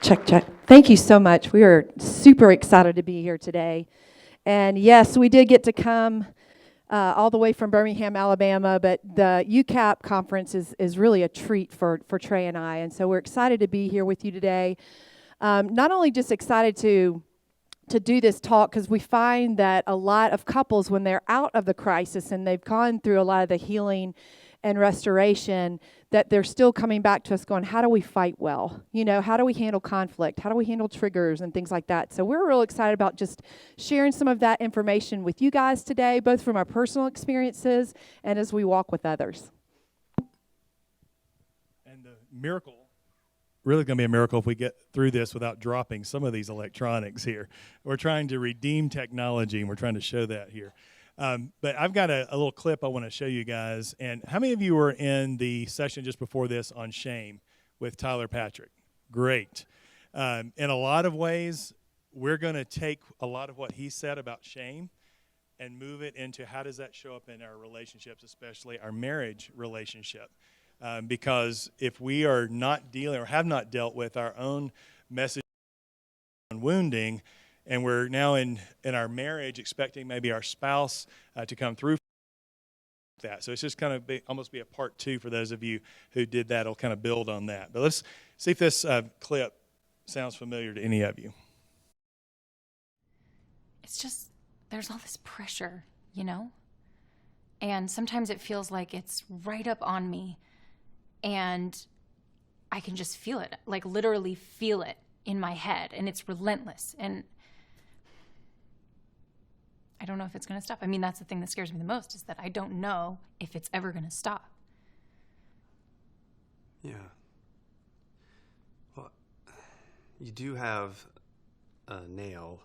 Check, check. Thank you so much. We are super excited to be here today. And yes, we did get to come all the way from Birmingham, Alabama, but the UCAP conference is really a treat for Trey and I. And so we're excited to be here with you today. Not only just excited to do this talk, because we find that a lot of couples, when they're out of the crisis and they've gone through a lot of the healing and restoration, that they're still coming back to us going, how do we fight well? You know, how do we handle conflict? How do we handle triggers and things like that? So we're real excited about just sharing some of that information with you guys today, both from our personal experiences and as we walk with others. And the miracle, really going to be a miracle if we get through this without dropping some of these electronics here. We're trying to redeem technology, and we're trying to show that here. But I've got a little clip I want to show you guys. And how many of you were in the session just before this on shame with Tyler Patrick? Great. In a lot of ways, we're going to take a lot of what he said about shame and move it into how does that show up in our relationships, especially our marriage relationship. Because if we are not dealing or have not dealt with our own message on wounding, and we're now in our marriage expecting maybe our spouse to come through that. So it's just kind of almost be a part two for those of you who did that. It'll kind of build on that. But let's see if this clip sounds familiar to any of you. It's just, there's all this pressure, you know? And sometimes it feels like it's right up on me. And I can just feel it, like literally feel it in my head. And it's relentless. And I don't know if it's going to stop. I mean, that's the thing that scares me the most, is that I don't know if it's ever going to stop. Yeah. Well, you do have a nail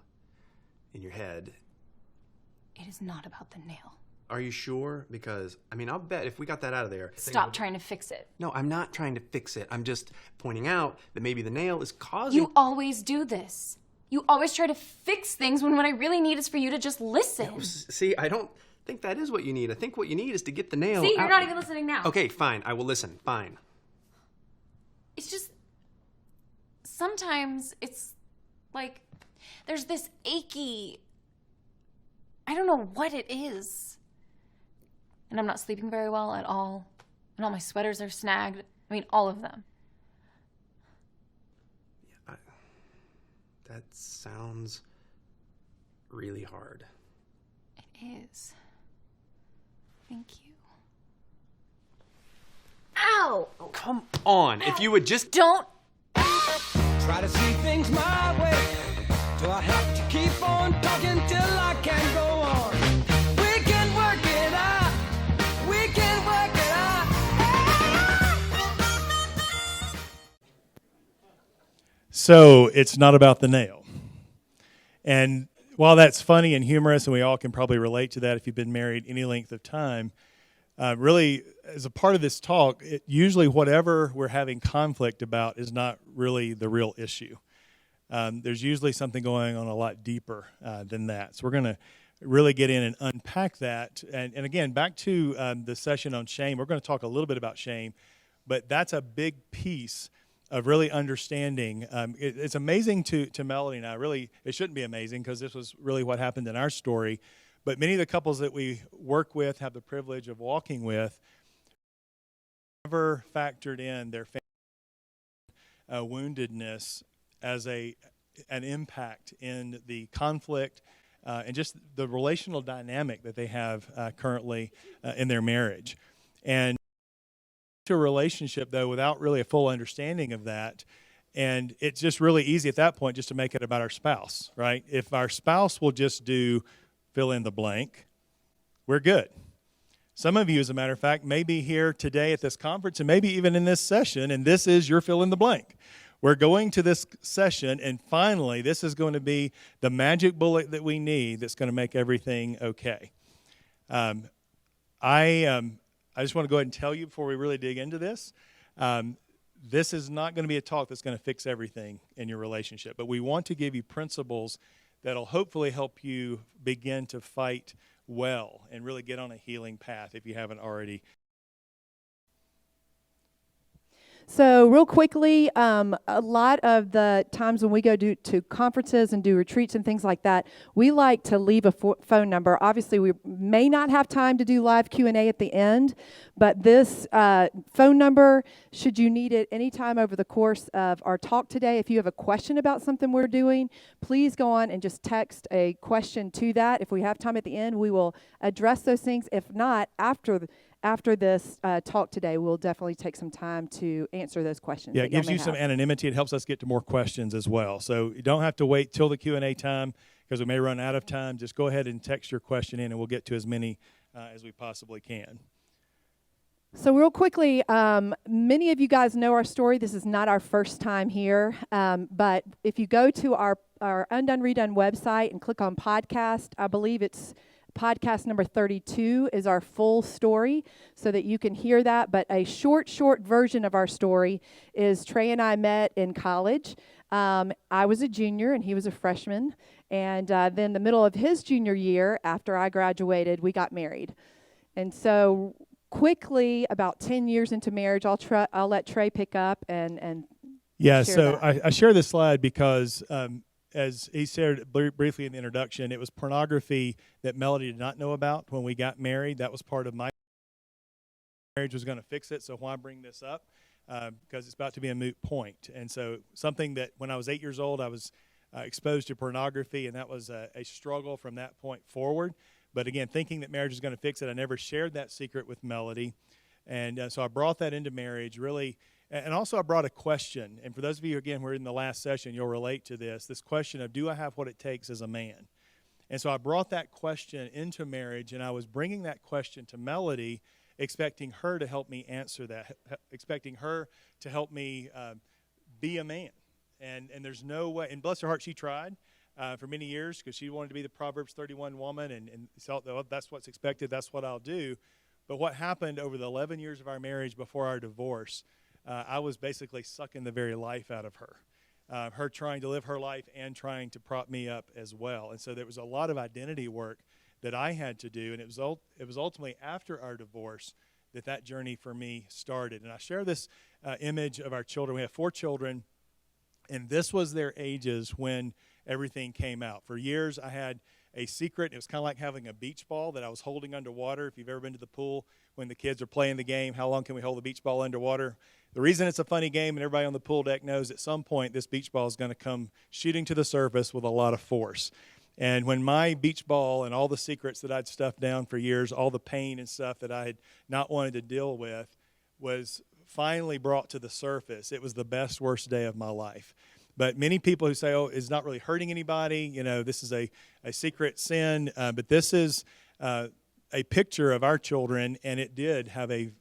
in your head. It is not about the nail. Are you sure? Because, I mean, I'll bet if we got that out of there... Stop trying to fix it. No, I'm not trying to fix it. I'm just pointing out that maybe the nail is causing... You always do this. You always try to fix things when what I really need is for you to just listen. Yeah, see, I don't think that is what you need. I think what you need is to get the nail See, out. you're not even listening now. Okay, fine. I will listen. Fine. It's just... Sometimes it's like there's this achy... I don't know what it is. And I'm not sleeping very well at all. And all my sweaters are snagged. I mean, all of them. Yeah, that sounds really hard. It is. Thank you. Ow! Oh, come on. Ow. If you would just... Don't... Try to see things my way. Do I have to keep on talking till I can go on? We can work it out. We can work it out. So it's not about the nail. And while that's funny and humorous, and we all can probably relate to that if you've been married any length of time, really, as a part of this talk, usually whatever we're having conflict about is not really the real issue. There's usually something going on a lot deeper than that. So we're going to really get in and unpack that. And again, back to the session on shame, we're going to talk a little bit about shame, but that's a big piece of really understanding. It's amazing to Melody and I. Really, it shouldn't be amazing because this was really what happened in our story. But many of the couples that we work with, have the privilege of walking with, never factored in their family woundedness as an impact in the conflict and just the relational dynamic that they have currently in their marriage. And to a relationship, though, without really a full understanding of that, and it's just really easy at that point just to make it about our spouse, right? If our spouse will just do fill in the blank, we're good. Some of you, as a matter of fact, may be here today at this conference and maybe even in this session, and this is your fill in the blank. We're going to this session, and finally, this is going to be the magic bullet that we need that's going to make everything okay. I just want to go ahead and tell you before we really dig into this, this is not going to be a talk that's going to fix everything in your relationship, but we want to give you principles that'll hopefully help you begin to fight well and really get on a healing path if you haven't already. So real quickly, a lot of the times when we go to conferences and do retreats and things like that, we like to leave a phone number. Obviously, we may not have time to do live Q&A at the end, but this phone number, should you need it anytime over the course of our talk today, if you have a question about something we're doing, please go on and just text a question to that. If we have time at the end, we will address those things. If not, after this talk today, we'll definitely take some time to answer those questions. Yeah, it gives you some anonymity. It helps us get to more questions as well. So you don't have to wait till the Q&A time because we may run out of time. Just go ahead and text your question in, and we'll get to as many as we possibly can. So real quickly, many of you guys know our story. This is not our first time here, but if you go to our Undone Redone website and click on podcast, I believe it's podcast number 32 is our full story so that you can hear that. But a short version of our story is Trey and I met in college. I was a junior and he was a freshman. And then the middle of his junior year, after I graduated, we got married. And so quickly, about 10 years into marriage, I'll let Trey pick up and yeah, share so that. I share this slide because as he shared briefly in the introduction, it was pornography that Melody did not know about when we got married. That was part of my marriage was going to fix it. So why bring this up? Because it's about to be a moot point. And so something that when I was 8 years old, I was exposed to pornography, and that was a struggle from that point forward. But again, thinking that marriage was going to fix it, I never shared that secret with Melody. And so I brought that into marriage, really. And also I brought a question. And for those of you, again, who are in the last session, you'll relate to this question of, do I have what it takes as a man? And so I brought that question into marriage, and I was bringing that question to Melody, expecting her to help me answer that, expecting her to help me be a man. And there's no way, and bless her heart, she tried for many years because she wanted to be the Proverbs 31 woman, and felt that, well, that's what's expected, that's what I'll do. But what happened over the 11 years of our marriage before our divorce, I was basically sucking the very life out of her. Her trying to live her life and trying to prop me up as well. And so there was a lot of identity work that I had to do, and it was ultimately after our divorce that journey for me started. And I share this image of our children. We have 4 children, and this was their ages when everything came out. For years, I had a secret. It was kind of like having a beach ball that I was holding underwater. If you've ever been to the pool when the kids are playing the game, how long can we hold the beach ball underwater? The reason it's a funny game, and everybody on the pool deck knows at some point this beach ball is going to come shooting to the surface with a lot of force. And when my beach ball and all the secrets that I'd stuffed down for years, all the pain and stuff that I had not wanted to deal with was finally brought to the surface, it was the best, worst day of my life. But many people who say, oh, it's not really hurting anybody, this is a secret sin, but this is a picture of our children, and it did have a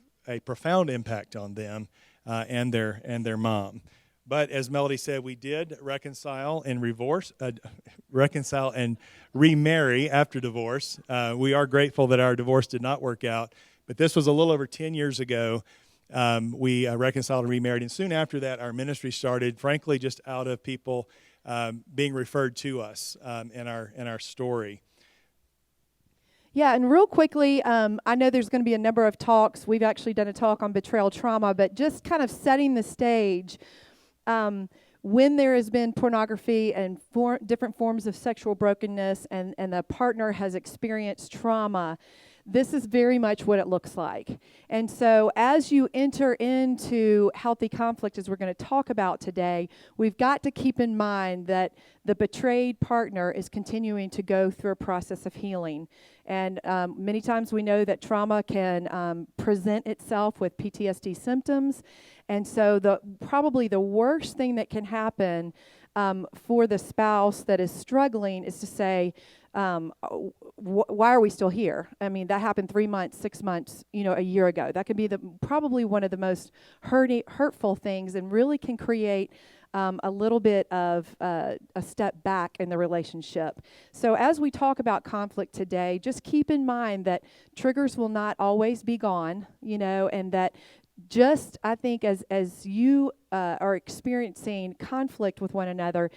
profound impact on them and their mom. But as Melody said, we did reconcile and remarry after divorce. We are grateful that our divorce did not work out, but this was a little over 10 years ago. We reconciled and remarried, and soon after that, our ministry started, frankly, just out of people being referred to us in our story. Yeah, and real quickly, I know there's going to be a number of talks. We've actually done a talk on betrayal trauma, but just kind of setting the stage, when there has been pornography and different forms of sexual brokenness and the partner has experienced trauma, this is very much what it looks like. And so as you enter into healthy conflict, as we're going to talk about today, we've got to keep in mind that the betrayed partner is continuing to go through a process of healing. And many times we know that trauma can present itself with PTSD symptoms. And so probably the worst thing that can happen for the spouse that is struggling is to say, why are we still here? I mean, that happened 3 months, 6 months, a year ago. That could be probably one of the most hurtful things, and really can create a little bit of a step back in the relationship. So as we talk about conflict today, just keep in mind that triggers will not always be gone, and that just, I think, as you are experiencing conflict with one another,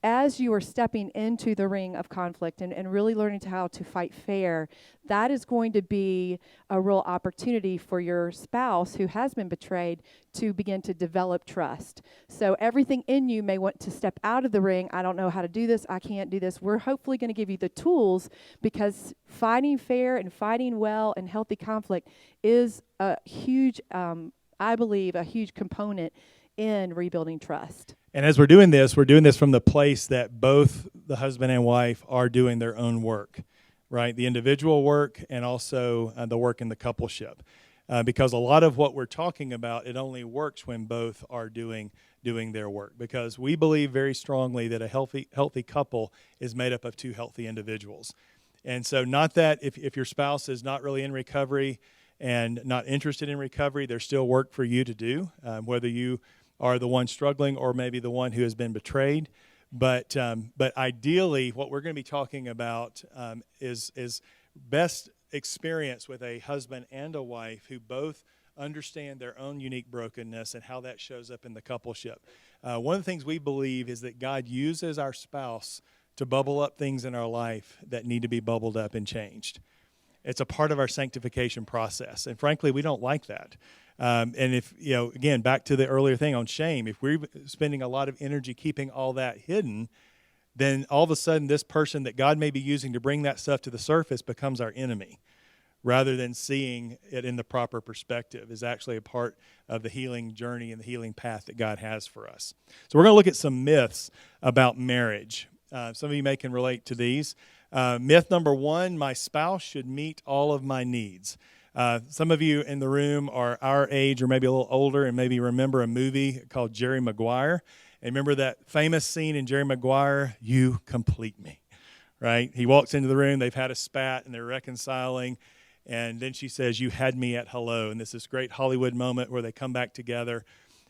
as you are stepping into the ring of conflict and really learning how to fight fair, that is going to be a real opportunity for your spouse who has been betrayed to begin to develop trust. So everything in you may want to step out of the ring. I don't know how to do this. I can't do this. We're hopefully going to give you the tools, because fighting fair and fighting well and healthy conflict is a huge, I believe, a huge component in rebuilding trust. And as we're doing this from the place that both the husband and wife are doing their own work, right? The individual work and also the work in the coupleship. Because a lot of what we're talking about, it only works when both are doing their work. Because we believe very strongly that a healthy couple is made up of two healthy individuals. And so not that if your spouse is not really in recovery and not interested in recovery, there's still work for you to do, whether you are the one struggling or maybe the one who has been betrayed. But ideally, what we're going to be talking about is best experience with a husband and a wife who both understand their own unique brokenness and how that shows up in the coupleship. One of the things we believe is that God uses our spouse to bubble up things in our life that need to be bubbled up and changed. It's a part of our sanctification process. And frankly, we don't like that. And if, again, back to the earlier thing on shame, if we're spending a lot of energy keeping all that hidden, then all of a sudden this person that God may be using to bring that stuff to the surface becomes our enemy, rather than seeing it in the proper perspective is actually a part of the healing journey and the healing path that God has for us. So we're going to look at some myths about marriage. Some of you may can relate to these. Myth number 1, my spouse should meet all of my needs. Some of you in the room are our age or maybe a little older and maybe remember a movie called Jerry Maguire. And remember that famous scene in Jerry Maguire, "You complete me," right? He walks into the room, they've had a spat and they're reconciling. And then she says, "You had me at hello." And this great Hollywood moment where they come back together.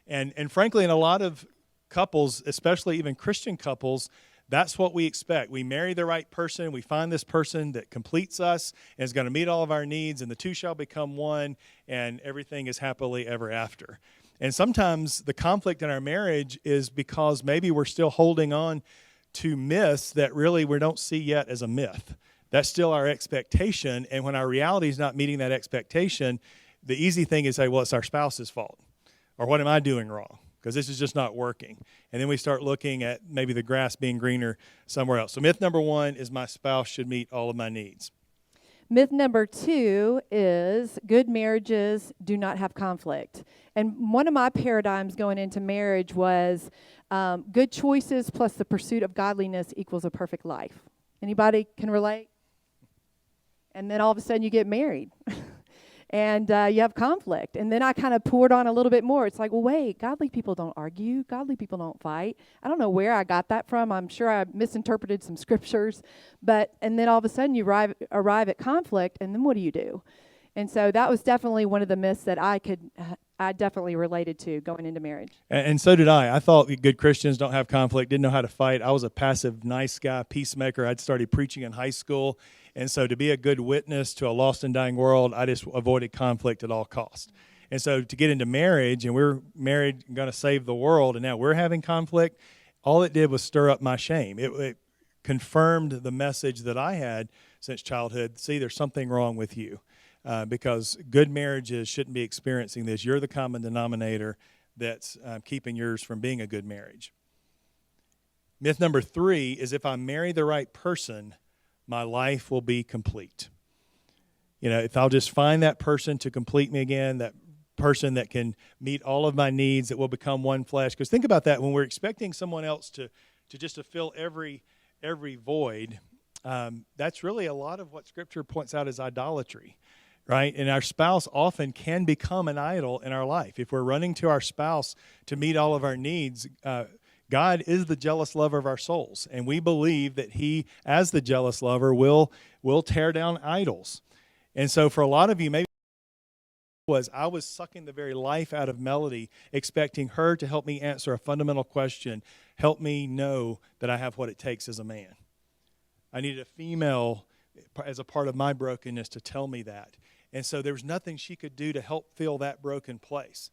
And frankly, in a lot of couples, especially even Christian couples, that's what we expect. We marry the right person. We find this person that completes us and is going to meet all of our needs, and the two shall become one, and everything is happily ever after. And sometimes the conflict in our marriage is because maybe we're still holding on to myths that really we don't see yet as a myth. That's still our expectation, and when our reality is not meeting that expectation, the easy thing is say, well, it's our spouse's fault, or what am I doing wrong? Because this is just not working. And then we start looking at maybe the grass being greener somewhere else. So myth number 1 is my spouse should meet all of my needs. Myth number 2 is good marriages do not have conflict. And one of my paradigms going into marriage was good choices plus the pursuit of godliness equals a perfect life. Anybody can relate? And then all of a sudden you get married. And you have conflict. And then I kind of poured on a little bit more. It's like, well, wait, godly people don't argue. Godly people don't fight. I don't know where I got that from. I'm sure I misinterpreted some scriptures. And then all of a sudden you arrive at conflict, and then what do you do? And so that was definitely one of the myths that I definitely related to going into marriage. And so did I. I thought good Christians don't have conflict, didn't know how to fight. I was a passive, nice guy, peacemaker. I'd started preaching in high school. And so to be a good witness to a lost and dying world, I just avoided conflict at all costs. And so to get into marriage, and we're married and going to save the world, and now we're having conflict, all it did was stir up my shame. It confirmed the message that I had since childhood. See, there's something wrong with you. Because good marriages shouldn't be experiencing this. You're the common denominator that's keeping yours from being a good marriage. Myth number 3 is if I marry the right person, my life will be complete. If I'll just find that person to complete me again, that person that can meet all of my needs, that will become one flesh. Because think about that, when we're expecting someone else to fill every void, that's really a lot of what Scripture points out as idolatry. Right? And our spouse often can become an idol in our life. If we're running to our spouse to meet all of our needs, God is the jealous lover of our souls. And we believe that He, as the jealous lover, will tear down idols. And so for a lot of you, maybe I was sucking the very life out of Melody, expecting her to help me answer a fundamental question, help me know that I have what it takes as a man. I needed a female as a part of my brokenness to tell me that. And so there was nothing she could do to help fill that broken place.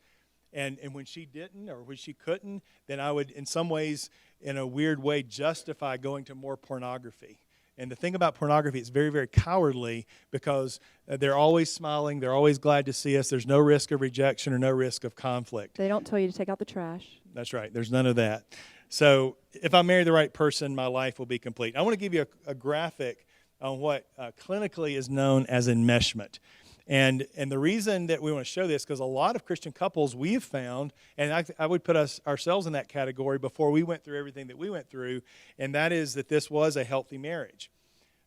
And when she didn't or when she couldn't, then I would, in some ways, in a weird way, justify going to more pornography. And the thing about pornography, it's very, very cowardly because they're always smiling. They're always glad to see us. There's no risk of rejection or no risk of conflict. They don't tell you to take out the trash. That's right. There's none of that. So if I marry the right person, my life will be complete. I want to give you a graphic on what clinically is known as enmeshment. And the reason that we want to show this, because a lot of Christian couples we have found, and I would put ourselves in that category before we went through everything that we went through, and that is that this was a healthy marriage.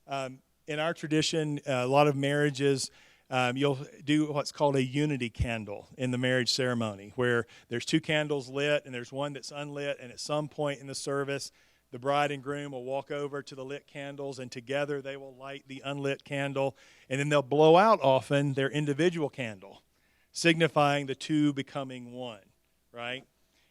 In our tradition, a lot of marriages, you'll do what's called a unity candle in the marriage ceremony, where there's 2 candles lit and there's one that's unlit, and at some point in the service, the bride and groom will walk over to the lit candles, and together they will light the unlit candle, and then they'll blow out often their individual candle, signifying the 2 becoming one, right?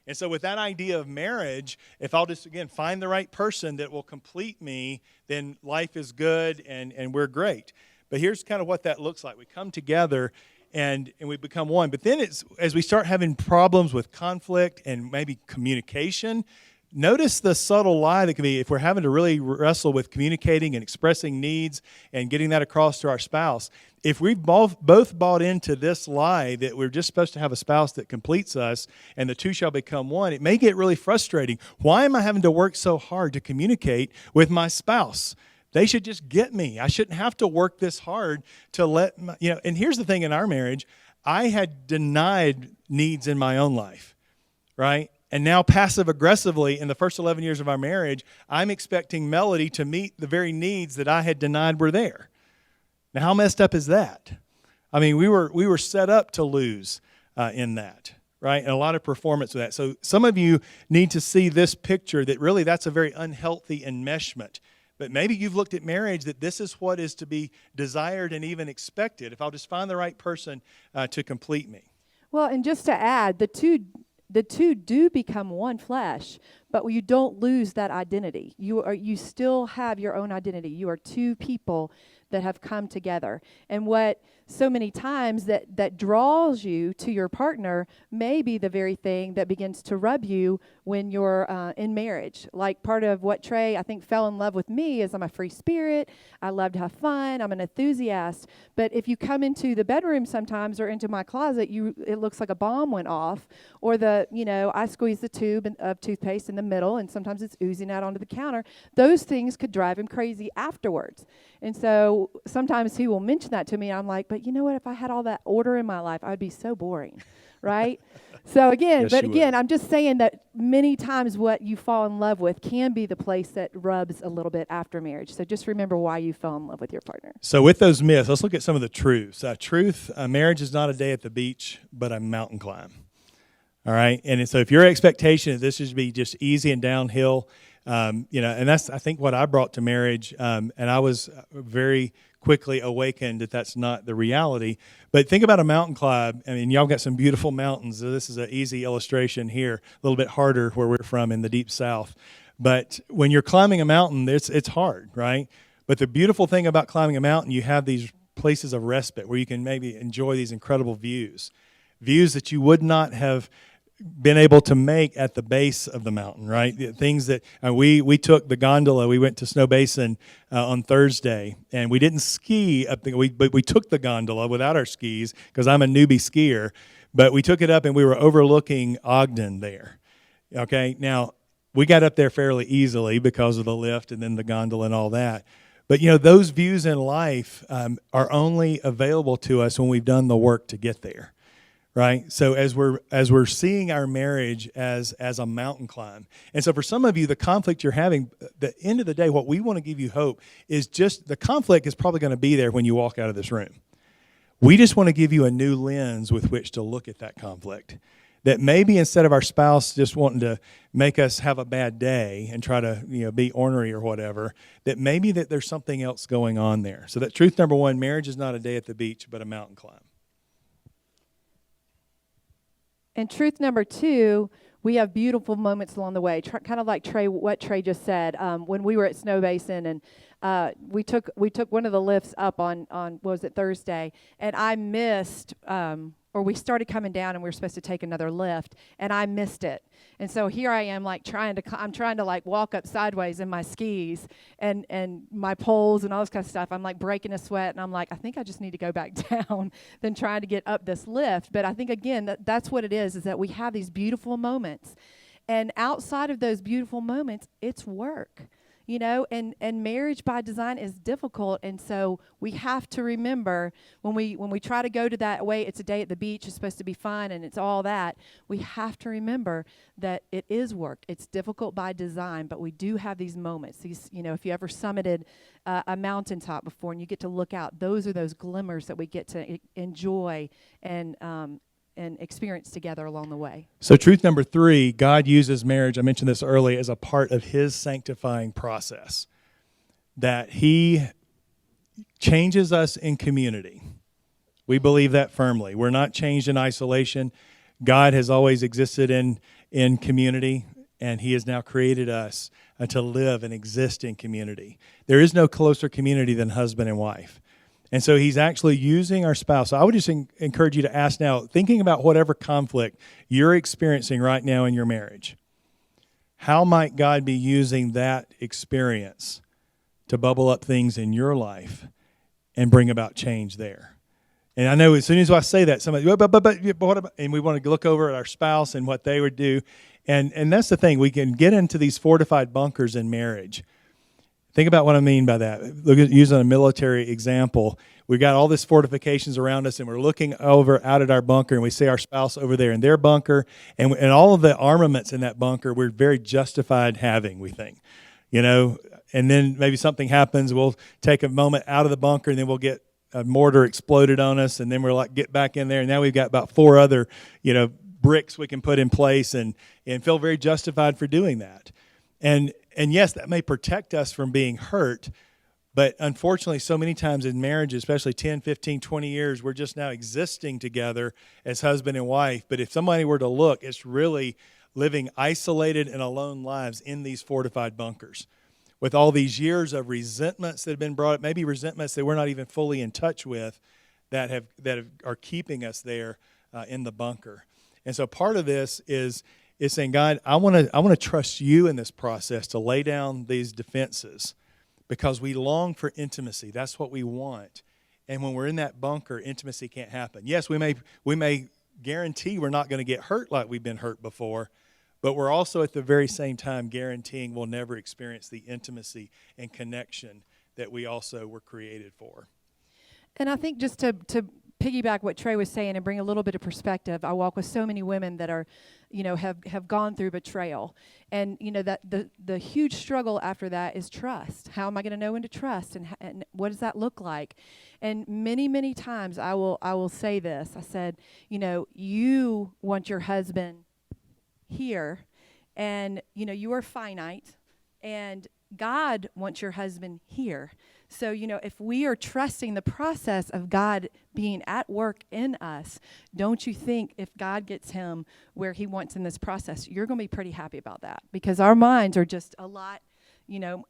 And so with that idea of marriage, if I'll just, again, find the right person that will complete me, then life is good and we're great. But here's kind of what that looks like. We come together and we become one. But then as we start having problems with conflict and maybe communication, notice the subtle lie that can be if we're having to really wrestle with communicating and expressing needs and getting that across to our spouse. If we've both bought into this lie that we're just supposed to have a spouse that completes us and the 2 shall become one, it may get really frustrating. Why am I having to work so hard to communicate with my spouse? They should just get me. I shouldn't have to work this hard to let my, and here's the thing in our marriage, I had denied needs in my own life, right? And now passive-aggressively, in the first 11 years of our marriage, I'm expecting Melody to meet the very needs that I had denied were there. Now, how messed up is that? I mean, we were set up to lose in that, right? And a lot of performance with that. So some of you need to see this picture that really that's a very unhealthy enmeshment. But maybe you've looked at marriage that this is what is to be desired and even expected if I'll just find the right person to complete me. Well, and just to add, the two do become one flesh, but you don't lose that identity. You still have your own identity. You are 2 people that have come together. And what so many times that draws you to your partner may be the very thing that begins to rub you when you're in marriage. Like part of what Trey, I think, fell in love with me is I'm a free spirit. I love to have fun. I'm an enthusiast. But if you come into the bedroom sometimes or into my closet, it looks like a bomb went off. Or I squeeze the tube of toothpaste in the middle, and sometimes it's oozing out onto the counter. Those things could drive him crazy afterwards. And so sometimes he will mention that to me, and I'm like, but you know what? If I had all that order in my life, I would be so boring, right? So again, Yes, I'm just saying that many times what you fall in love with can be the place that rubs a little bit after marriage. So just remember why you fell in love with your partner. So with those myths, let's look at some of the truths. Marriage is not a day at the beach, but a mountain climb. All right? And so if your expectation is this should be just easy and downhill, and that's, I think, what I brought to marriage, and I was very quickly awakened that that's not the reality. But think about a mountain climb. I mean, y'all got some beautiful mountains. So this is an easy illustration here, a little bit harder where we're from in the deep south. But when you're climbing a mountain, it's hard, right? But the beautiful thing about climbing a mountain, you have these places of respite where you can maybe enjoy these incredible views that you would not have been able to make at the base of the mountain, right? The things that we took the gondola. We went to Snow Basin on Thursday, and we didn't ski up but we took the gondola without our skis because I'm a newbie skier. But we took it up, and we were overlooking Ogden there. Okay, now we got up there fairly easily because of the lift and then the gondola and all that. But those views in life are only available to us when we've done the work to get there. Right? So as we're seeing our marriage as a mountain climb. And so for some of you, the conflict you're having, the end of the day, what we want to give you hope is just the conflict is probably going to be there when you walk out of this room. We just want to give you a new lens with which to look at that conflict. That maybe instead of our spouse just wanting to make us have a bad day and try to be ornery or whatever, that maybe that there's something else going on there. So that truth number 1, marriage is not a day at the beach, but a mountain climb. And truth number 2, we have beautiful moments along the way, kind of like what Trey just said. When we were at Snow Basin, and we took one of the lifts up on what was it, Thursday, and I missed or we started coming down and we were supposed to take another lift, and I missed it. And so here I am, like I'm trying to like walk up sideways in my skis and my poles and all this kind of stuff. I'm like breaking a sweat, and I'm like, I think I just need to go back down than trying to get up this lift. But I think again that's what it is that we have these beautiful moments, and outside of those beautiful moments, it's work. And marriage by design is difficult, and so we have to remember when we try to go to that way, it's a day at the beach, it's supposed to be fun, and it's all that. We have to remember that it is work. It's difficult by design, but we do have these moments. These, if you ever summited a mountaintop before and you get to look out, those are those glimmers that we get to enjoy and experience together along the way. So truth number 3, God uses marriage, I mentioned this earlier, as a part of his sanctifying process. That he changes us in community. We believe that firmly. We're not changed in isolation. God has always existed in community, and he has now created us to live and exist in community. There is no closer community than husband and wife. And so he's actually using our spouse. So I would just encourage you to ask now, thinking about whatever conflict you're experiencing right now in your marriage, how might God be using that experience to bubble up things in your life and bring about change there? And I know as soon as I say that, somebody, but what about, and we want to look over at our spouse and what they would do. And that's the thing. We can get into these fortified bunkers in marriage. Think about what I mean by that. Look at using a military example. We've got all these fortifications around us, and we're looking out at our bunker, and we see our spouse over there in their bunker, and all of the armaments in that bunker we're very justified having, we think. And then maybe something happens, we'll take a moment out of the bunker, and then we'll get a mortar exploded on us, and then we're like, get back in there, and now we've got about 4 other, bricks we can put in place and feel very justified for doing that. And yes, that may protect us from being hurt, but unfortunately, so many times in marriage, especially 10, 15, 20 years, we're just now existing together as husband and wife. But if somebody were to look, it's really living isolated and alone lives in these fortified bunkers with all these years of resentments that have been brought up, maybe resentments that we're not even fully in touch with that are keeping us there in the bunker. And so part of this is saying, God, I want to trust you in this process to lay down these defenses because we long for intimacy. That's what we want. And when we're in that bunker, intimacy can't happen. Yes, we may guarantee we're not going to get hurt like we've been hurt before, but we're also at the very same time guaranteeing we'll never experience the intimacy and connection that we also were created for. And I think just to piggyback what Trey was saying and bring a little bit of perspective, I walk with so many women that are, have gone through betrayal. And, that the huge struggle after that is trust. How am I going to know when to trust? And what does that look like? And many, many times I will say this. I said, you want your husband here, and, you are finite, and God wants your husband here. So, if we are trusting the process of God being at work in us, don't you think if God gets him where he wants in this process, you're going to be pretty happy about that? Because our minds are just a lot,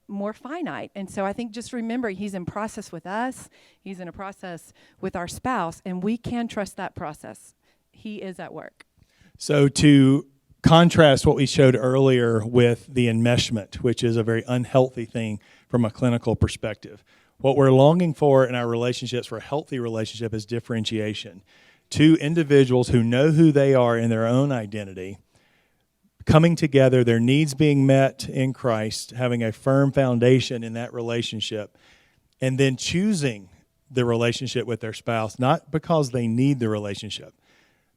more finite. And so I think just remember, he's in process with us. He's in a process with our spouse, and we can trust that process. He is at work. So to contrast what we showed earlier with the enmeshment, which is a very unhealthy thing from a clinical perspective. What we're longing for in our relationships, for a healthy relationship, is differentiation. 2 individuals who know who they are in their own identity, coming together, their needs being met in Christ, having a firm foundation in that relationship, and then choosing the relationship with their spouse, not because they need the relationship,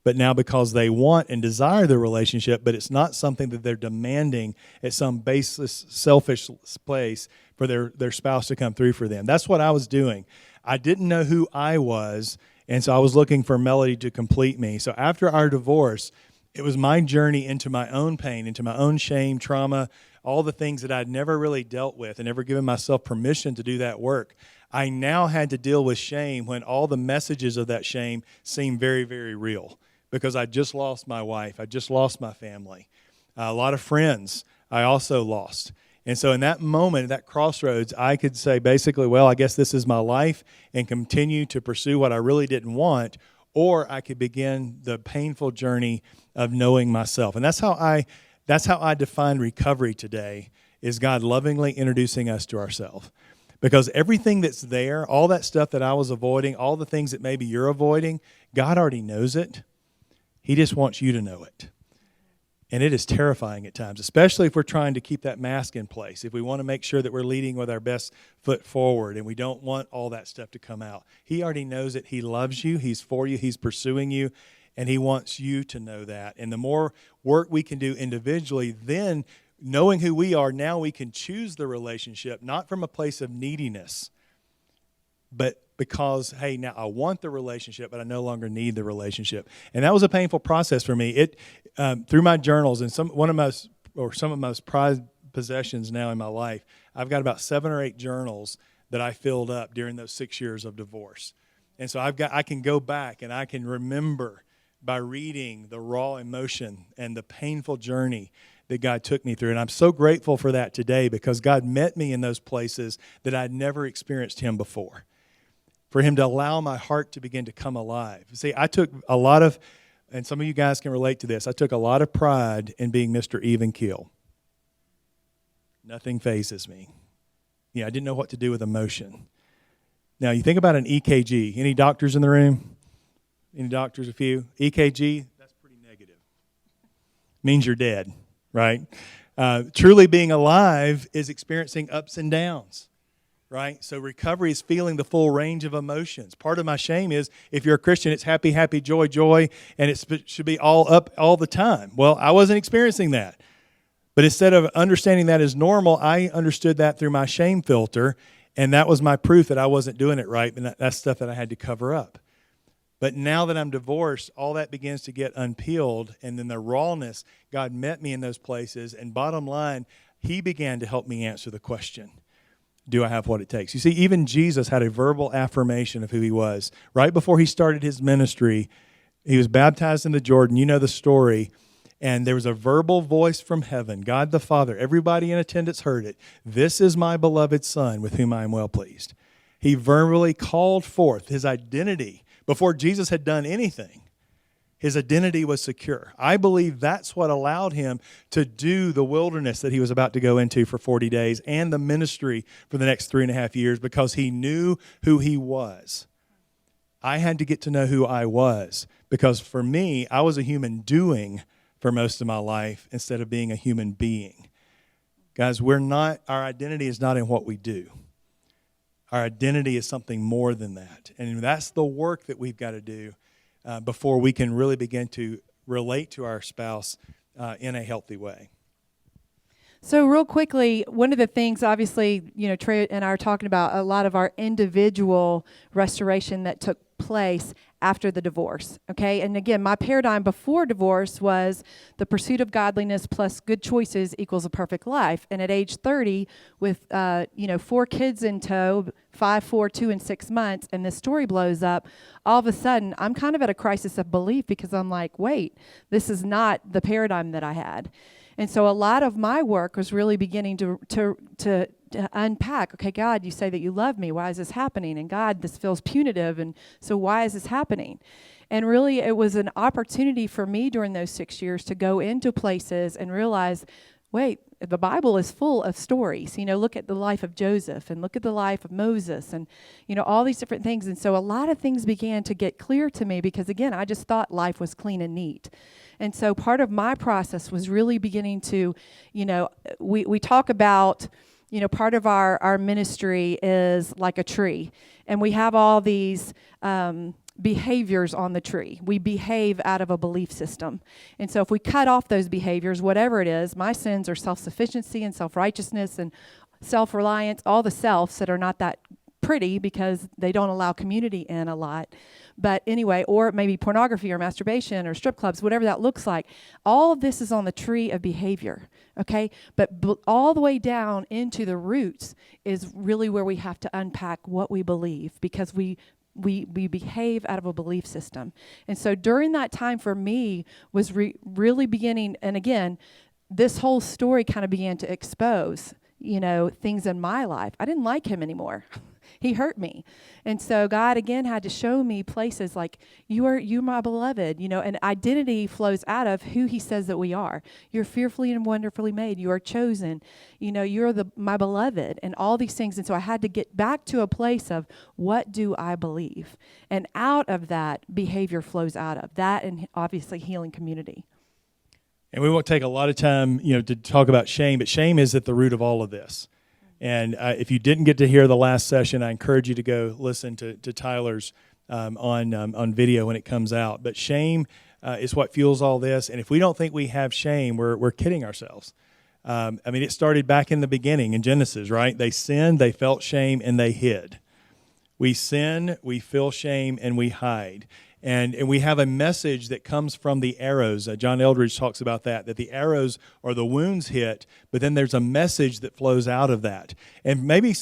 but now because they want and desire the relationship, but it's not something that they're demanding at some baseless, selfish place for their spouse to come through for them. That's what I was doing. I didn't know who I was, and so I was looking for Melody to complete me. So after our divorce, it was my journey into my own pain, into my own shame, trauma, all the things that I'd never really dealt with and never given myself permission to do that work. I now had to deal with shame when all the messages of that shame seemed very, very real. Because I just lost my wife. I just lost my family. A lot of friends I also lost. And so in that moment, at that crossroads, I could say basically, well, I guess this is my life and continue to pursue what I really didn't want, or I could begin the painful journey of knowing myself. And that's how I define recovery today, is God lovingly introducing us to ourselves. Because everything that's there, all that stuff that I was avoiding, all the things that maybe you're avoiding, God already knows it. He just wants you to know it. And it is terrifying at times, especially if we're trying to keep that mask in place, if we want to make sure that we're leading with our best foot forward and we don't want all that stuff to come out. He already knows it. He loves you. He's for you. He's pursuing you. And he wants you to know that. And the more work we can do individually, then knowing who we are, now we can choose the relationship, not from a place of neediness, but because, hey, now I want the relationship, but I no longer need the relationship. And that was a painful process for me. It through my journals, and some of my most prized possessions now in my life, I've got about 7 or 8 journals that I filled up during those 6 years of divorce. And so I can go back and I can remember by reading the raw emotion and the painful journey that God took me through. And I'm so grateful for that today, because God met me in those places that I'd never experienced him before. For him to allow my heart to begin to come alive. See, I took a lot of, and some of you guys can relate to this, I took a lot of pride in being Mr. Even Keel. Nothing phases me. I didn't know what to do with emotion. Now, you think about an EKG. Any doctors in the room? Any doctors? A few? EKG, that's pretty negative. Means you're dead, right? Truly being alive is experiencing ups and downs. Right? So recovery is feeling the full range of emotions. Part of my shame is, if you're a Christian, it's happy, happy, joy, joy, and it should be all up all the time. Well, I wasn't experiencing that. But instead of understanding that as normal, I understood that through my shame filter, and that was my proof that I wasn't doing it right, and that's stuff that I had to cover up. But now that I'm divorced, all that begins to get unpeeled, and then the rawness, God met me in those places, and bottom line, he began to help me answer the question. Do I have what it takes? You see, even Jesus had a verbal affirmation of who he was. Right before he started his ministry, he was baptized in the Jordan. You know the story. And there was a verbal voice from heaven, God the Father. Everybody in attendance heard it. This is my beloved Son, with whom I am well pleased. He verbally called forth his identity before Jesus had done anything. His identity was secure. I believe that's what allowed him to do the wilderness that he was about to go into for 40 days and the ministry for the next 3.5 years, because he knew who he was. I had to get to know who I was, because for me, I was a human doing for most of my life instead of being a human being. Guys, our identity is not in what we do. Our identity is something more than that. And that's the work that we've got to do before we can really begin to relate to our spouse in a healthy way. So real quickly, one of the things, obviously, Trey and I are talking about a lot of our individual restoration that took place after the divorce, okay? And again, my paradigm before divorce was the pursuit of godliness plus good choices equals a perfect life. And at age 30, with 4 kids in tow, 5, 4, 2, and 6 months, and this story blows up, all of a sudden, I'm kind of at a crisis of belief, because I'm like, wait, this is not the paradigm that I had. And so a lot of my work was really beginning to unpack, okay, God, you say that you love me. Why is this happening? And God, this feels punitive. And so why is this happening? And really, it was an opportunity for me during those 6 years to go into places and realize, wait, the Bible is full of stories. Look at the life of Joseph and look at the life of Moses and, all these different things. And so a lot of things began to get clear to me, because, again, I just thought life was clean and neat. And so part of my process was really beginning to, we talk about, part of our ministry is like a tree. And we have all these behaviors on the tree. We behave out of a belief system. And so if we cut off those behaviors, whatever it is, my sins are self-sufficiency and self-righteousness and self-reliance, all the selves that are not that pretty because they don't allow community in a lot. But anyway, or maybe pornography or masturbation or strip clubs, whatever that looks like. All of this is on the tree of behavior, okay? But all the way down into the roots is really where we have to unpack what we believe, because we behave out of a belief system. And so during that time for me was really beginning, and again, this whole story kind of began to expose, things in my life. I didn't like him anymore. He hurt me. And so God again had to show me places like you're my beloved, and identity flows out of who he says that we are. You're fearfully and wonderfully made. You are chosen. You're my beloved and all these things. And so I had to get back to a place of what do I believe? And out of that, behavior flows out of that, and obviously healing community. And we won't take a lot of time, to talk about shame, but shame is at the root of all of this. And if you didn't get to hear the last session, I encourage you to go listen to Tyler's on video when it comes out. But shame is what fuels all this. And if we don't think we have shame, we're kidding ourselves. It started back in the beginning in Genesis, right? They sinned, they felt shame, and they hid. We sin, we feel shame, and we hide. And we have a message that comes from the arrows. John Eldridge talks about that the arrows or the wounds hit, but then there's a message that flows out of that. And maybe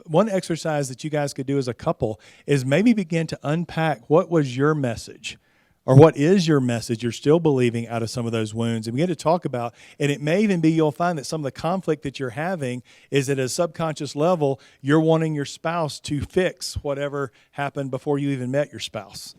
one exercise that you guys could do as a couple is maybe begin to unpack what was your message or what is your message you're still believing out of some of those wounds, and begin to talk about, and it may even be you'll find that some of the conflict that you're having is at a subconscious level, you're wanting your spouse to fix whatever happened before you even met your spouse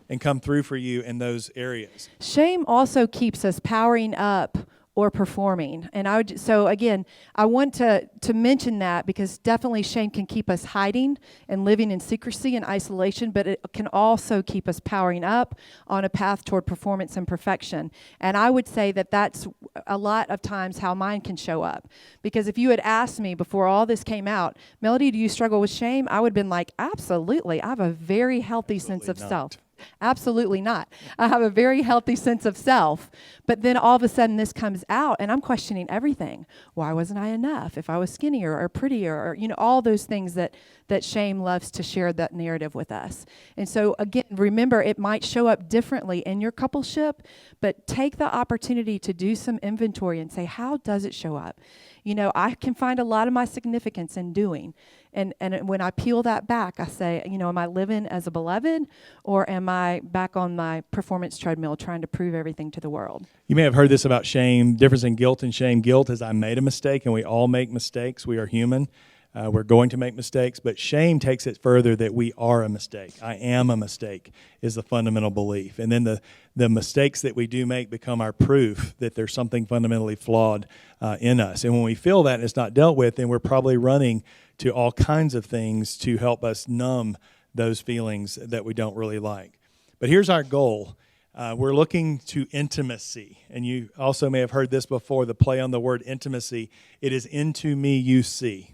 and come through for you in those areas. Shame also keeps us powering up or performing. And I want to mention that because definitely shame can keep us hiding and living in secrecy and isolation, but it can also keep us powering up on a path toward performance and perfection. And I would say that that's a lot of times how mine can show up. Because if you had asked me before all this came out, Melody, do you struggle with shame? I would have been like, absolutely. I have a very healthy sense of self. Absolutely not. I have a very healthy sense of self. But then all of a sudden this comes out and I'm questioning everything. Why wasn't I enough? If I was skinnier or prettier or, all those things that shame loves to share that narrative with us. And so again, remember it might show up differently in your coupleship, but take the opportunity to do some inventory and say, how does it show up? I can find a lot of my significance in doing. And when I peel that back, I say, am I living as a beloved or am I back on my performance treadmill trying to prove everything to the world? You may have heard this about shame, difference in guilt and shame. Guilt is I made a mistake, and we all make mistakes. We are human. We're going to make mistakes, but shame takes it further that we are a mistake. I am a mistake is the fundamental belief. And then the mistakes that we do make become our proof that there's something fundamentally flawed in us. And when we feel that and it's not dealt with, then we're probably running to all kinds of things to help us numb those feelings that we don't really like. But here's our goal. We're looking to intimacy. And you also may have heard this before, the play on the word intimacy. It is into me you see.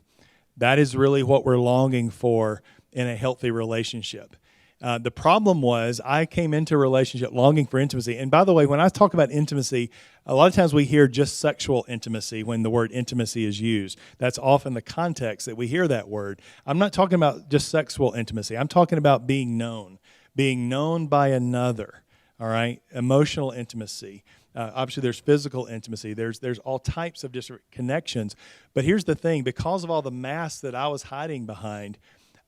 That is really what we're longing for in a healthy relationship. The problem was I came into a relationship longing for intimacy. And by the way, when I talk about intimacy, a lot of times we hear just sexual intimacy when the word intimacy is used. That's often the context that we hear that word. I'm not talking about just sexual intimacy. I'm talking about being known by another, all right? Emotional intimacy. Obviously, there's physical intimacy. There's all types of different connections. But here's the thing. Because of all the masks that I was hiding behind,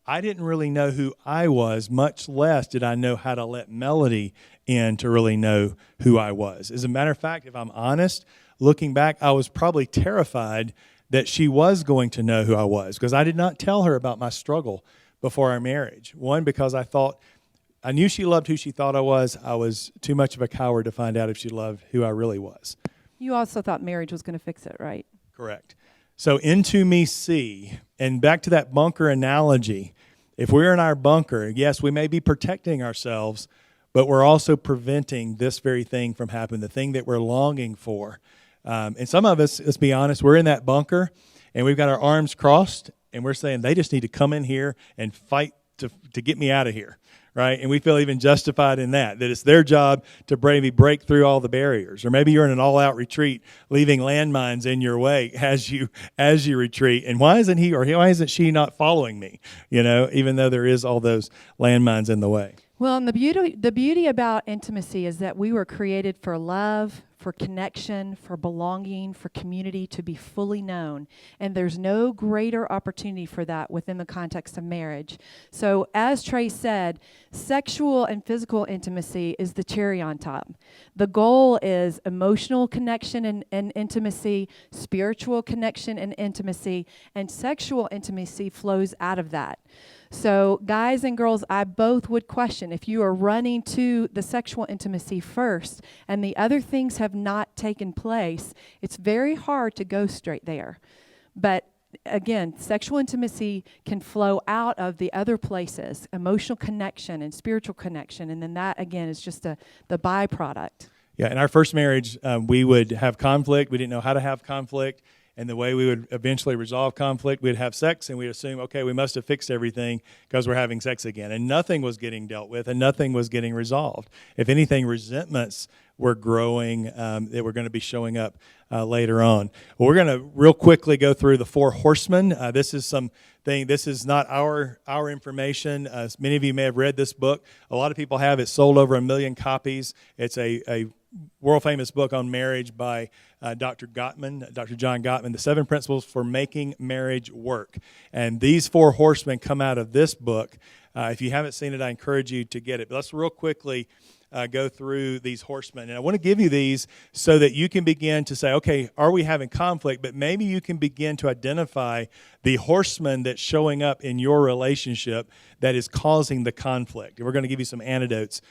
I didn't really know who I was, much less did I know how to let Melody in to really know who I was. As a matter of fact, if I'm honest, looking back, I was probably terrified that she was going to know who I was because I did not tell her about my struggle before our marriage. One, because I knew she loved who she thought I was too much of a coward to find out if she loved who I really was. You also thought marriage was going to fix it, right? Correct. So into me see, and back to that bunker analogy, if we're in our bunker, yes, we may be protecting ourselves, but we're also preventing this very thing from happening, the thing that we're longing for. And some of us, let's be honest, we're in that bunker, and we've got our arms crossed, and we're saying they just need to come in here and fight to get me out of here. Right? And we feel even justified in that it's their job to maybe break through all the barriers. Or maybe you're in an all-out retreat, leaving landmines in your way as you retreat. And why isn't he or why isn't she not following me? Even though there is all those landmines in the way. Well, and the beauty about intimacy is that we were created for love, for connection, for belonging, for community, to be fully known. And there's no greater opportunity for that within the context of marriage. So as Trey said, sexual and physical intimacy is the cherry on top. The goal is emotional connection and intimacy, spiritual connection and intimacy, and sexual intimacy flows out of that. So guys and girls, I both would question if you are running to the sexual intimacy first and the other things have not taken place, it's very hard to go straight there. But again, sexual intimacy can flow out of the other places, emotional connection and spiritual connection, and then that, again, is just the byproduct. Yeah, in our first marriage, we would have conflict. We didn't know how to have conflict. And the way we would eventually resolve conflict, we'd have sex, and we'd assume, okay, we must have fixed everything because we're having sex again. And nothing was getting dealt with, and nothing was getting resolved. If anything, resentments were growing that were going to be showing up later on. Well, we're going to real quickly go through the 4 horsemen. This is this is not our information. Many of you may have read this book. A lot of people have. It's sold over 1 million copies. It's a world-famous book on marriage by Dr. John Gottman, The 7 Principles for Making Marriage Work. And these 4 horsemen come out of this book. If you haven't seen it, I encourage you to get it. But let's real quickly go through these horsemen. And I want to give you these so that you can begin to say, okay, are we having conflict? But maybe you can begin to identify the horseman that's showing up in your relationship that is causing the conflict. And we're going to give you some antidotes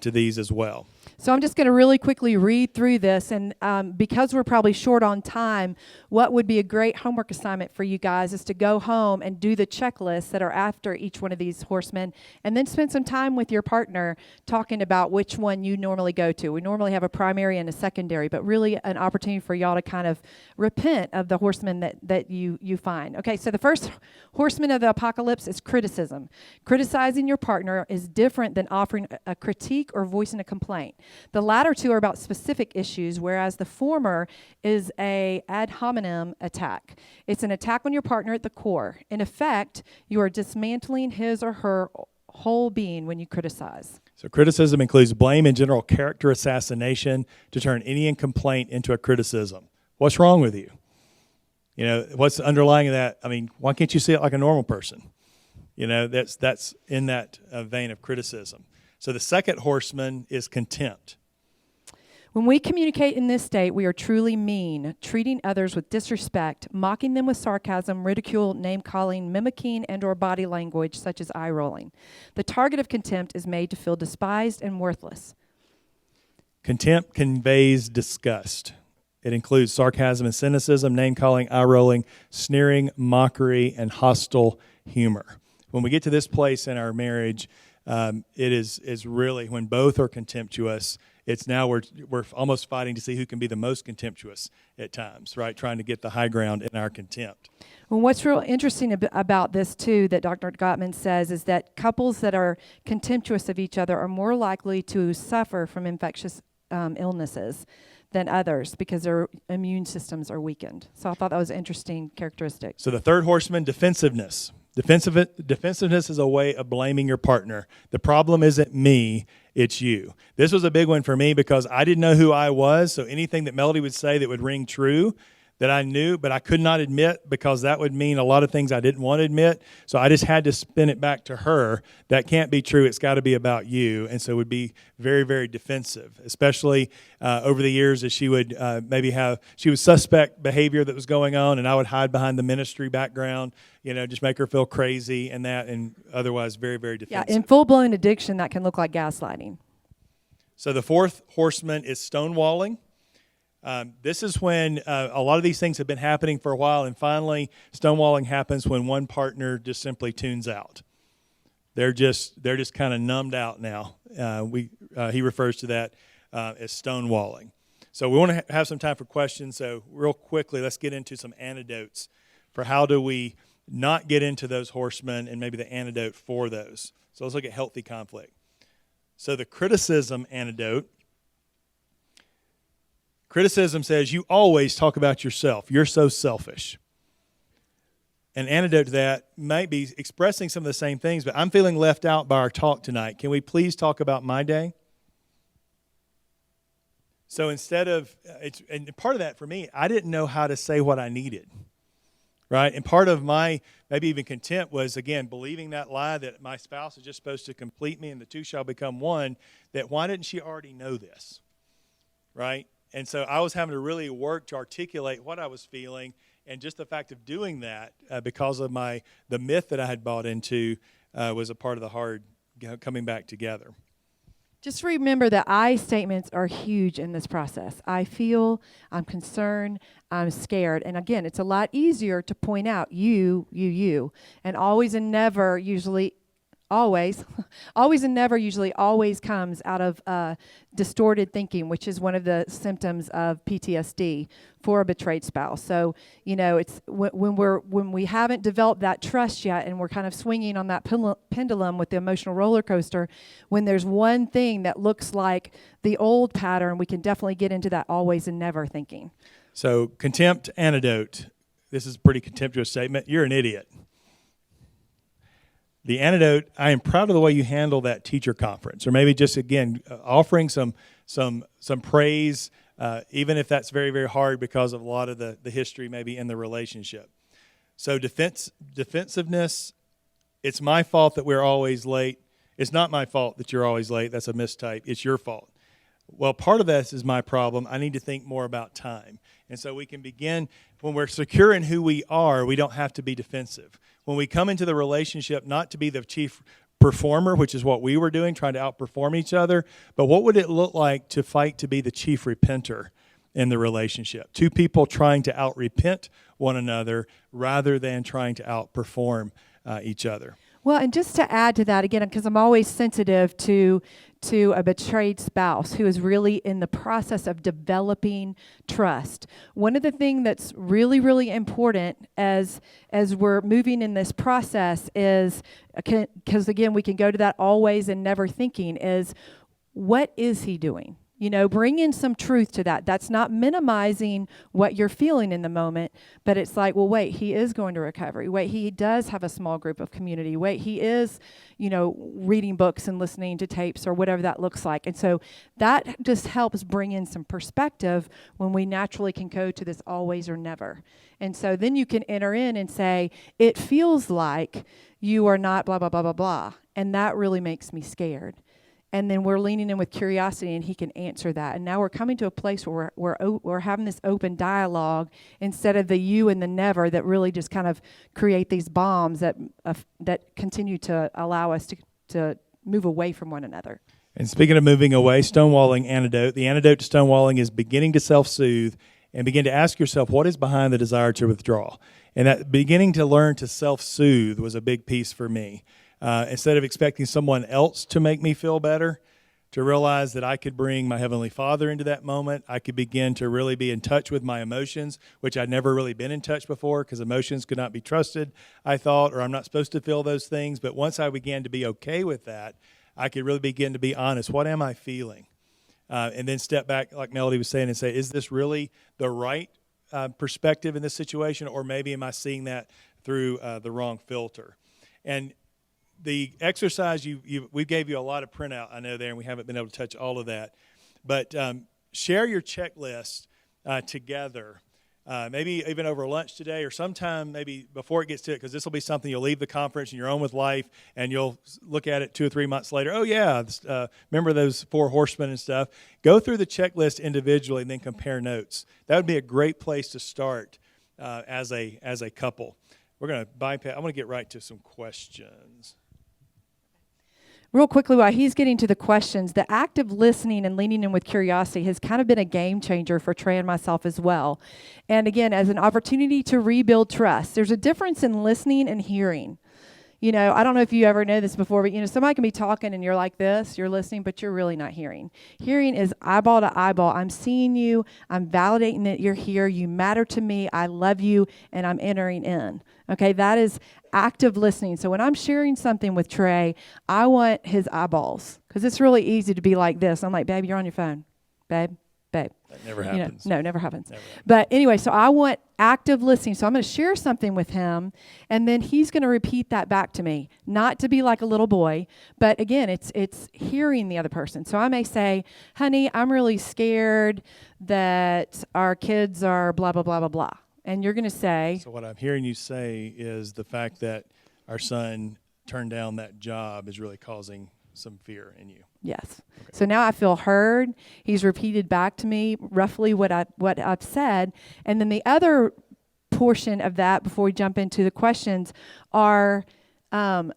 to these as well. So I'm just going to really quickly read through this, and because we're probably short on time, what would be a great homework assignment for you guys is to go home and do the checklists that are after each one of these horsemen, and then spend some time with your partner talking about which one you normally go to. We normally have a primary and a secondary, but really an opportunity for y'all to kind of repent of the horsemen that you find. Okay, so the first horseman of the apocalypse is criticism. Criticizing your partner is different than offering a critique or voicing a complaint. The latter two are about specific issues, whereas the former is a ad hominem attack. It's an attack on your partner at the core. In effect, you are dismantling his or her whole being when you criticize. So criticism includes blame and general character assassination to turn any complaint into a criticism. What's wrong with you? You know, what's underlying that? I mean, why can't you see it like a normal person? You know, that's in that vein of criticism. So the second horseman is contempt. When we communicate in this state, we are truly mean, treating others with disrespect, mocking them with sarcasm, ridicule, name-calling, mimicking, and/or body language, such as eye-rolling. The target of contempt is made to feel despised and worthless. Contempt conveys disgust. It includes sarcasm and cynicism, name-calling, eye-rolling, sneering, mockery, and hostile humor. When we get to this place in our marriage, it is really when both are contemptuous. It's now we're almost fighting to see who can be the most contemptuous at times, right? Trying to get the high ground in our contempt. Well, what's real interesting about this, too, that Dr. Gottman says is that couples that are contemptuous of each other are more likely to suffer from infectious illnesses than others because their immune systems are weakened. So I thought that was an interesting characteristic. So the third horseman, defensiveness. Defensiveness is a way of blaming your partner. The problem isn't me, it's you. This was a big one for me because I didn't know who I was, so anything that Melody would say that would ring true that I knew, but I could not admit because that would mean a lot of things I didn't want to admit, so I just had to spin it back to her. That can't be true. It's got to be about you, and so it would be very, very defensive, especially over the years as she would she would suspect behavior that was going on, and I would hide behind the ministry background, you know, just make her feel crazy and that, and otherwise very, very defensive. Yeah, in full-blown addiction, that can look like gaslighting. So the fourth horseman is stonewalling. This is when a lot of these things have been happening for a while, and finally stonewalling happens when one partner just simply tunes out. They're just kind of numbed out now. He refers to that as stonewalling. So we want to have some time for questions. So real quickly, let's get into some antidotes for how do we not get into those horsemen and maybe the antidote for those. So let's look at healthy conflict. So the criticism antidote. Criticism says you always talk about yourself. You're so selfish. An antidote to that might be expressing some of the same things, but I'm feeling left out by our talk tonight. Can we please talk about my day? So instead of, and part of that for me, I didn't know how to say what I needed, right? And part of my maybe even contempt was, again, believing that lie that my spouse is just supposed to complete me and the two shall become one, that why didn't she already know this, right? And so I was having to really work to articulate what I was feeling, and just the fact of doing that because of the myth that I had bought into was a part of the hard coming back together. Just remember that I statements are huge in this process. I feel, I'm concerned, I'm scared. And again, it's a lot easier to point out you. And always and never usually, always and never usually always comes out of distorted thinking, which is one of the symptoms of PTSD for a betrayed spouse. So, it's when we haven't developed that trust yet, and we're kind of swinging on that pendulum with the emotional roller coaster, when there's one thing that looks like the old pattern, we can definitely get into that always and never thinking. So, contempt antidote. This is a pretty contemptuous statement. You're an idiot. The antidote, I am proud of the way you handle that teacher conference, or maybe just, again, offering some praise, even if that's very, very hard because of a lot of the history maybe in the relationship. So defensiveness, it's my fault that we're always late. It's not my fault that you're always late. That's a mistype. It's your fault. Well, part of this is my problem. I need to think more about time. And so we can begin, when we're secure in who we are, we don't have to be defensive. When we come into the relationship, not to be the chief performer, which is what we were doing, trying to outperform each other, but what would it look like to fight to be the chief repenter in the relationship? Two people trying to out-repent one another rather than trying to outperform each other. Well, and just to add to that, again, because I'm always sensitive to a betrayed spouse who is really in the process of developing trust. One of the things that's really, really important as we're moving in this process is, because again, we can go to that always and never thinking, is what is he doing? Bring in some truth to that. That's not minimizing what you're feeling in the moment, but it's like, well, wait, he is going to recovery. Wait, he does have a small group of community. Wait, he is, reading books and listening to tapes or whatever that looks like. And so that just helps bring in some perspective when we naturally can go to this always or never. And so then you can enter in and say, it feels like you are not blah, blah, blah, blah, blah. And that really makes me scared. And then we're leaning in with curiosity, and he can answer that. And now we're coming to a place where we're having this open dialogue instead of the you and the never that really just kind of create these bombs that continue to allow us to move away from one another. And speaking of moving away, stonewalling antidote. The antidote to stonewalling is beginning to self-soothe and begin to ask yourself, what is behind the desire to withdraw? And that beginning to learn to self-soothe was a big piece for me. Instead of expecting someone else to make me feel better, to realize that I could bring my Heavenly Father into that moment. I could begin to really be in touch with my emotions, which I'd never really been in touch before, because emotions could not be trusted, I thought, or I'm not supposed to feel those things. But once I began to be okay with that, I could really begin to be honest. What am I feeling? And then step back, like Melody was saying, and say, is this really the right perspective in this situation, or maybe am I seeing that through the wrong filter? And the exercise, we gave you a lot of printout, I know, there, and we haven't been able to touch all of that. But share your checklist together, maybe even over lunch today or sometime maybe before it gets to it, because this will be something you'll leave the conference and you're on with life, and you'll look at it 2 or 3 months later. Oh, yeah, remember those 4 horsemen and stuff? Go through the checklist individually and then compare notes. That would be a great place to start as a couple. We're going to bypass. I'm going to get right to some questions. Real quickly, while he's getting to the questions, the act of listening and leaning in with curiosity has kind of been a game changer for Trey and myself as well. And again, as an opportunity to rebuild trust, there's a difference in listening and hearing. I don't know if you ever know this before, but, somebody can be talking and you're like this, you're listening, but you're really not hearing. Hearing is eyeball to eyeball. I'm seeing you. I'm validating that you're here. You matter to me. I love you, and I'm entering in. Okay, that is active listening. So when I'm sharing something with Trey, I want his eyeballs, because it's really easy to be like this. I'm like, babe, you're on your phone. Babe, babe. That never You know, happens. no, never happens. Never happens. But anyway, so I want active listening. So I'm going to share something with him, and then he's going to repeat that back to me. Not to be like a little boy, but again, it's hearing the other person. So I may say, honey, I'm really scared that our kids are blah, blah, blah, blah, blah. And you're going to say, So what I'm hearing you say is the fact that our son turned down that job is really causing some fear in you. yes. Okay. So now I feel heard. He's repeated back to me roughly what I've said. And then the other portion of that, before we jump into the questions, are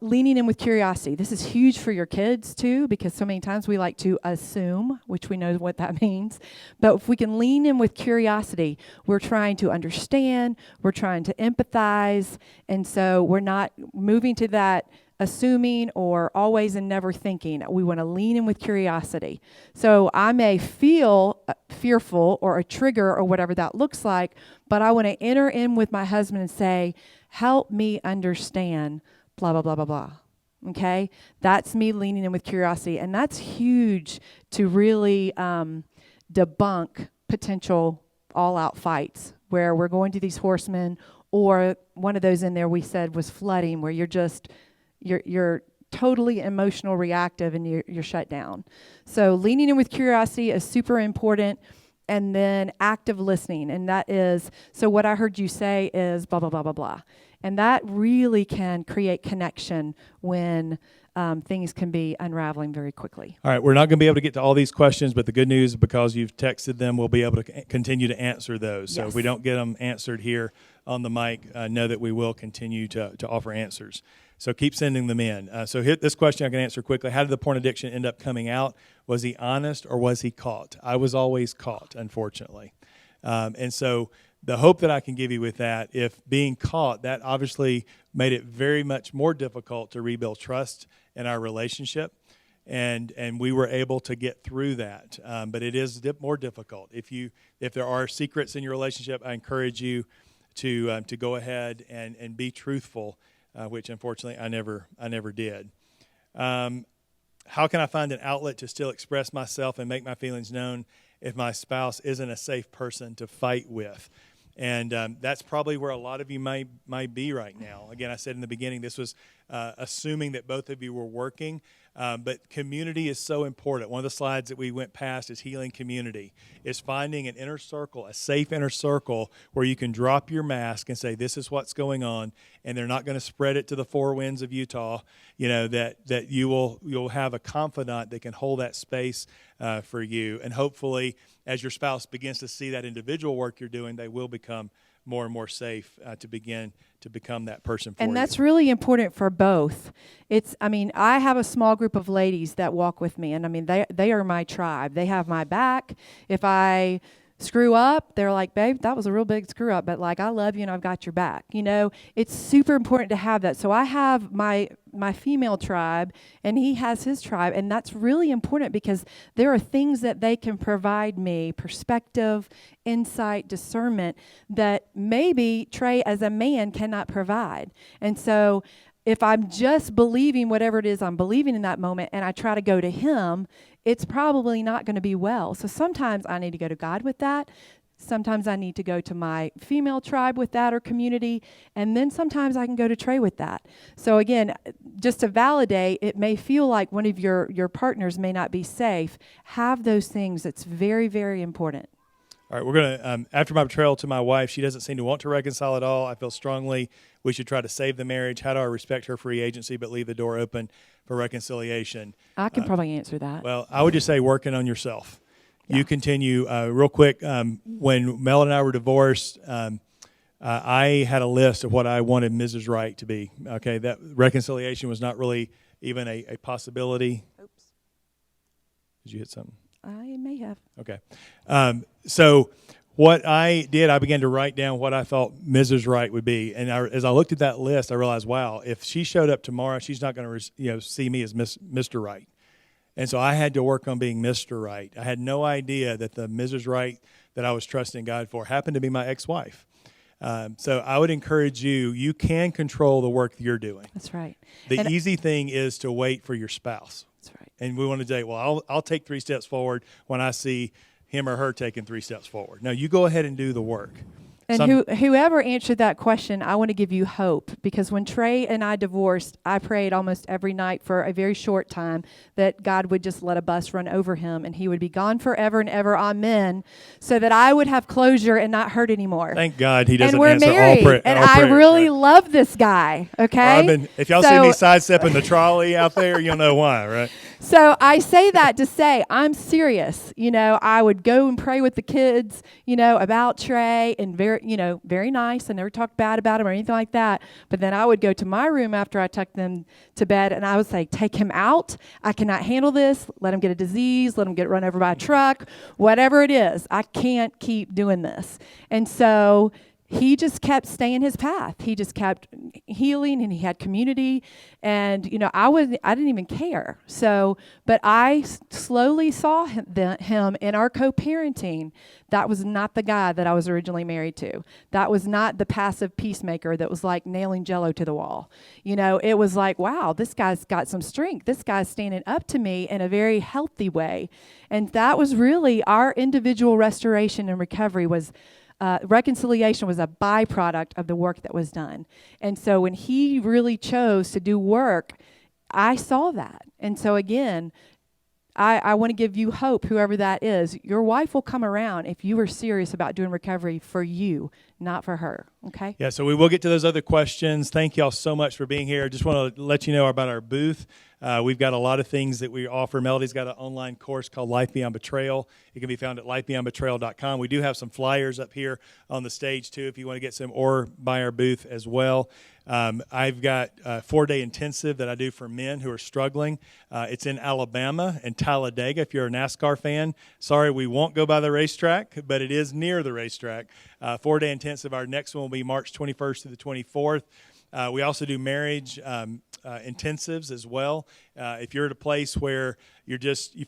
leaning in with curiosity. This is huge for your kids too, because so many times we like to assume, which we know what that means. But if we can lean in with curiosity, we're trying to understand, we're trying to empathize, and so we're not moving to that assuming or always and never thinking. We want to lean in with curiosity. So I may feel fearful or a trigger or whatever that looks like, but I want to enter in with my husband and say, help me understand blah, blah, blah, blah, blah. Okay? That's me leaning in with curiosity. And that's huge to really debunk potential all-out fights where we're going to these horsemen, or one of those in there we said was flooding, where you're totally emotional reactive and you're shut down. So leaning in with curiosity is super important. And then active listening. And that is, so what I heard you say is blah, blah, blah, blah, blah. And that really can create connection when things can be unraveling very quickly. All right, we're not going to be able to get to all these questions, but the good news, because you've texted them, we'll be able to continue to answer those. So if we don't get them answered here on the mic, know that we will continue to offer answers. So keep sending them in. So this question I can answer quickly. How did the porn addiction end up coming out? Was he honest or was he caught? I was always caught, unfortunately. And so the hope that I can give you with that, if being caught, that obviously made it very much more difficult to rebuild trust in our relationship. And we were able to get through that. But it is more difficult. If there are secrets in your relationship, I encourage you to go ahead and be truthful, which unfortunately I never did. How can I find an outlet to still express myself and make my feelings known if my spouse isn't a safe person to fight with? And that's probably where a lot of you might be right now. Again, I said in the beginning, this was assuming that both of you were working. But community is so important. One of the slides that we went past is healing community. Is finding an inner circle, a safe inner circle where you can drop your mask and say, this is what's going on, and they're not going to spread it to the four winds of Utah. You know, that you'll have a confidant that can hold that space for you. And hopefully, as your spouse begins to see that individual work you're doing, they will become more and more safe to begin to become that person for you. And that's really important for both. I have a small group of ladies that walk with me, and they are my tribe. They have my back. If I screw up, they're like, babe, that was a real big screw up, but like, I love you and I've got your back. You know, it's super important to have that. So I have my female tribe and he has his tribe, and that's really important because there are things that they can provide me, perspective, insight, discernment, that maybe Trey as a man cannot provide. And so if I'm just believing whatever it is I'm believing in that moment and I try to go to him, it's probably not going to be well. So sometimes I need to go to God with that. Sometimes I need to go to my female tribe with that or community. And then sometimes I can go to Trey with that. So again, just to validate, it may feel like one of your partners may not be safe. Have those things. It's very, very important. All right, we're going to, after my betrayal to my wife, she doesn't seem to want to reconcile at all. I feel strongly we should try to save the marriage. How do I respect her free agency but leave the door open for reconciliation? I can probably answer that. Well, I would just say working on yourself. Yeah. You continue. Real quick, when Mel and I were divorced, I had a list of what I wanted Mrs. Wright to be. Okay, that reconciliation was not really even a possibility. Oops. Did you hit something? I may have. Okay. So what I did, I began to write down what I thought Mrs. Wright would be. And as I looked at that list, I realized, wow, if she showed up tomorrow, she's not going to see me as Mr. Wright. And so I had to work on being Mr. Wright. I had no idea that the Mrs. Wright that I was trusting God for happened to be my ex-wife. So I would encourage you can control the work that you're doing. That's right. The easy thing is to wait for your spouse. That's right. And we want to say, well, I'll take 3 steps forward when I see him or her taking 3 steps forward. No, you go ahead and do the work. And whoever answered that question, I want to give you hope, because when Trey and I divorced, I prayed almost every night for a very short time that God would just let a bus run over him and he would be gone forever and ever, amen, so that I would have closure and not hurt anymore. Thank God he doesn't and we're answer married, all prayers. and I really love this guy, okay? If y'all see me sidestepping the trolley out there, you'll know why, right? So I say that to say I'm serious. I would go and pray with the kids, about Trey, and very nice. I never talked bad about him or anything like that. But then I would go to my room after I tucked them to bed, and I would say, take him out. I cannot handle this. Let him get a disease. Let him get run over by a truck. Whatever it is, I can't keep doing this. And so he just kept staying his path. He just kept healing, and he had community. And, I didn't even care. So, but I slowly saw him in our co-parenting. That was not the guy that I was originally married to. That was not the passive peacemaker that was like nailing Jell-O to the wall. It was like, wow, this guy's got some strength. This guy's standing up to me in a very healthy way. And that was really our individual restoration and recovery was reconciliation was a byproduct of the work that was done. And so when he really chose to do work, I saw that. And so again, I want to give you hope, whoever that is. Your wife will come around if you are serious about doing recovery for you, not for her. Okay? Yeah, so we will get to those other questions. Thank y'all so much for being here. I just want to let you know about our booth. We've got a lot of things that we offer. Melody's got an online course called Life Beyond Betrayal. It can be found at lifebeyondbetrayal.com. We do have some flyers up here on the stage, too, if you want to get some, or by our booth as well. I've got a 4-day intensive that I do for men who are struggling. It's in Alabama and Talladega. If you're a NASCAR fan, sorry, we won't go by the racetrack, but it is near the racetrack. 4-day intensive. Our next one will be March 21st to the 24th. We also do marriage intensives as well. If you're at a place where you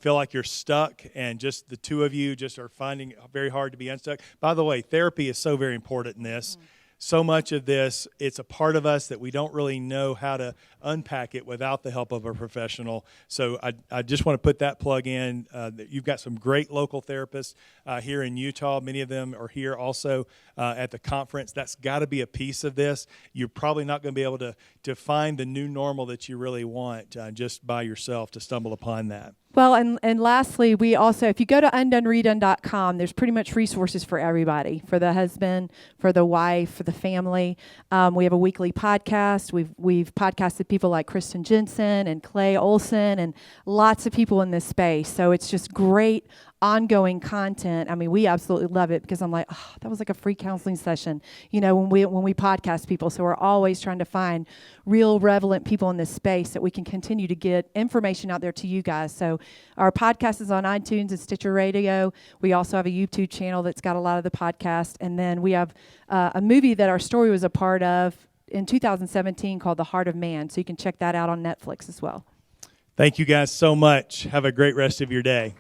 feel like you're stuck and just the two of you just are finding it very hard to be unstuck. By the way, therapy is so very important in this. So much of this, it's a part of us that we don't really know how to unpack it without the help of a professional. So I just want to put that plug in. You've got some great local therapists here in Utah. Many of them are here also at the conference. That's got to be a piece of this. You're probably not going to be able to find the new normal that you really want just by yourself to stumble upon that. Well, and lastly, we also, if you go to undoneredone.com, there's pretty much resources for everybody, for the husband, for the wife, for the family. We have a weekly podcast. We've podcasted people like Kristen Jensen and Clay Olson and lots of people in this space. So it's just great ongoing content. I mean, we absolutely love it because I'm like, oh, that was like a free counseling session, when we podcast people. So we're always trying to find real relevant people in this space that we can continue to get information out there to you guys. So our podcast is on iTunes and Stitcher Radio. We also have a YouTube channel that's got a lot of the podcasts. And then we have a movie that our story was a part of in 2017 called The Heart of Man. So you can check that out on Netflix as well. Thank you guys so much. Have a great rest of your day.